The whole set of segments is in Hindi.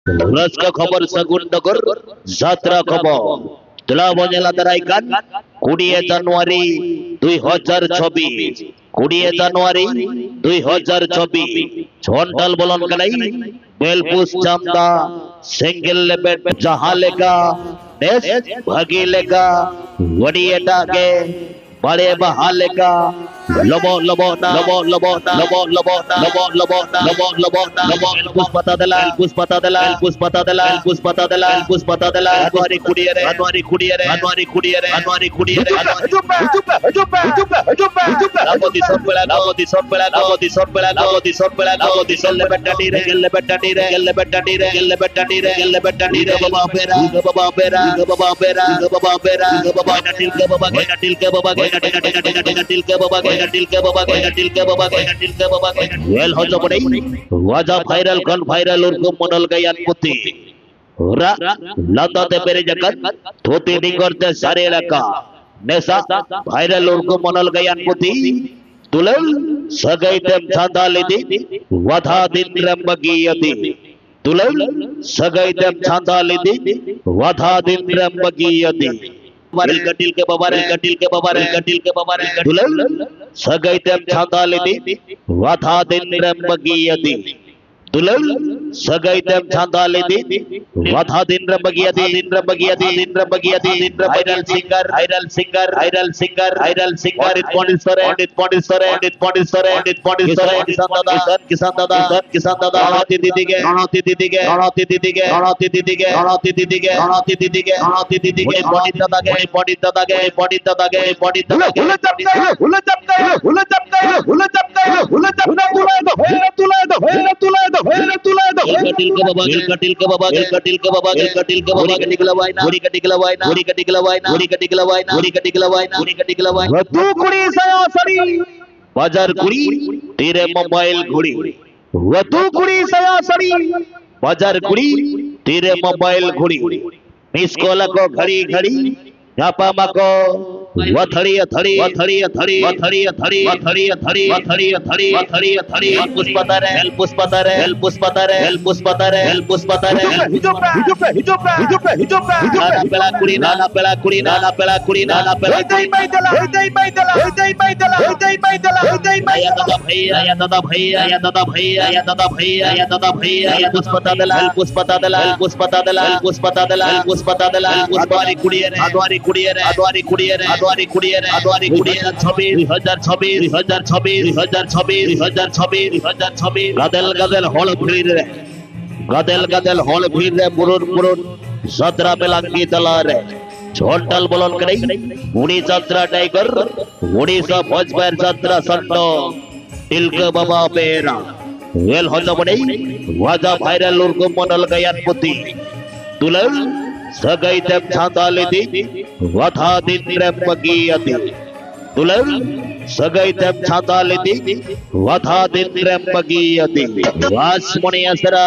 रस का खबर सगुन नगर जात्रा खबर तेला बनेला दराइकान 20 জানুয়ারি 2024 20 জানুয়ারি 2024 झोंटल बोलन कलाई बेलपुस चामदा सिंगल लेबेट जहां लेगा देश भागी लेगा वड़िएटा के बड़े बहा लेगा लबो लबो ना लबो लबो ना लबो लबो ना लबो लबो ना लबो लबो ना लबो कुछ पता दला कुछ पता दला कुछ पता दला कुछ पता दला कुछ पता दला हमारी कुड़ियरे हमारी कुड़ियरे हमारी कुड़ियरे हमारी कुड़ियरे नागोदी सोपला नागोदी सोपला नागोदी सोपला नागोदी सोपला नागोदी सोले बेटाडी रे गल्ले बेटाडी रे गल्ले बेटाडी रे गल्ले बेटाडी रे गल्ले बेटाडी रे बाबा बेरा बाबा बेरा बाबा बेरा बाबा बेरा बाबा नटिल के बाबा नटिल के बाबा नटिल के बाबा नटिल के बाबा नटिल के बाबा नटिल के बाबा वेल हो जो पड़े वाजा वायरल कौन वायरल और को मनल गयान पुती रा लता ते मेरे जगत धोती निगरते सारे इलाका नेसा वायरल और को मनल गयान पुती तुलल सगाई तेम चांदा लेदी वधा दिन रंबगियती तुलल सगाई तेम चांदा लेदी वधा दिन रंबगियती वारल कटिल के बाबा रे कटिल के बाबा रे कटिल के बाबा रे तुलल सगाई तेम चांदा लेदी वधा दिन रंबगियती तुलल सगाई तेम चांदा लेदी वधा दिन रंबगियती दिन रंबगियती दिन रंबगियती दिन viral singer viral singer viral singer viral singer इट पॉडिस्टरे इट पॉडिस्टरे इट पॉडिस्टरे इट पॉडिस्टरे किसान दादा अनाती दीदी के अनाती दीदी के अनाती दीदी के अनाती दीदी के अनाती दीदी के अनाती दीदी के अनाती दीदी के बॉडी दादा के बॉडी दादा के बॉडी दादा के बॉडी दादा के हुले चपका हुले चपका हुले चपका हुले चपका हुले चपका तुला दो कटिल के बाबा कटिल के बाबा कटिल के बाबा कटिल के बाबा निकला वाइना घोड़ी का निकला वाइना घोड़ी का निकला वाइना घोड़ी का निकला वाइना घोड़ी का निकला वाइना घोड़ी का निकला वाइना तू कुड़ी सया सड़ी बाजार कुड़ी तेरे मोबाइल घोड़ी वो तू कुड़ी सया सड़ी बाजार कुड़ी तेरे मोबाइल घोड़ी मिस कॉल को घड़ी घड़ी छापा मको वथड़ी थड़ी वथड़ी थड़ी वथड़ी थड़ी वथड़ी थड़ी वथड़ी थड़ी वथड़ी थड़ी पुष्पता रे हेल पुष्पता रे हेल पुष्पता रे हेल पुष्पता रे हेल पुष्पता रे हिजो पे नाना पेला कुड़ी नाना पेला कुड़ी नाना पेला कुड़ी नाना पेला दई मैदला दई मैदला दई मैदला दई मैदला दई मैदला या दादा भैया या दादा भैया या दादा भैया या दादा भैया या पुष्पता दला हेल पुष्पता दला हेल पुष्पता दला हेल पुष्पता दला हेल पुष्पता दला अद्वारी कुड़ी रे अद्वारी कुड़ी रे अद्वारी कुड़ी रे अद्वारी कुड़ियरे 2026 गदल गदल हॉल भीड़ रे गदल गदल हॉल भीड़ रे पुरुन पुरुन 17 बेलांगी तला रे झोंटल बोलन करे उड़ी यात्रा टाइगर ओडिशा भोजपर यात्रा संतो तिलक बाबा पेरा वेल होता बड़े वाजा वायरल उर्को मनल गयान पुती तुलल सगाई तेम चांदा लेदी वधा दिन रंबगियती तुलल सगाई तेम चांदा लेदी वधा दिन रंबगियती वासमणि असरा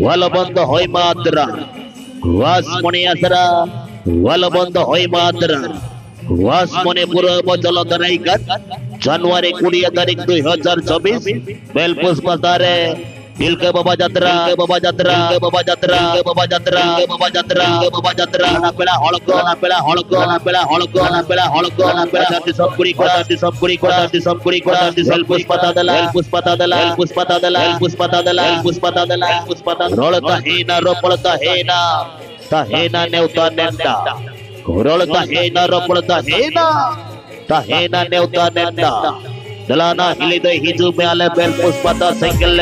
वलबंद होय मात्रा वासमणि असरा वलबंद होय मात्रा वासमणि पूर्व चलो दराइकान জানুয়ারি 20 तारीख 2024 बेलपुस बाजारे दिल के बाबा यात्रा बाबा यात्रा बाबा यात्रा बाबा यात्रा बाबा यात्रा बाबा यात्रा ना पेला हळको ना पेला हळको ना पेला हळको ना पेला हळको ना पेला दादी सब कुड़ी कोड़ा दादी सब कुड़ी कोड़ा दादी सब कुड़ी कोड़ा दादी सेल पुष्पता दला हेल पुष्पता दला हेल पुष्पता दला हेल पुष्पता दला हेल पुष्पता दला हेल पुष्पता रोळता हे ना रोपळता हे ना ता हे ना नेवता नेंदा रोळता हे ना रोपळता हे ना ता हे ना नेवता नेंदा दलाना हिलिदे हिजू मेले बेल पुष्पता सिंगल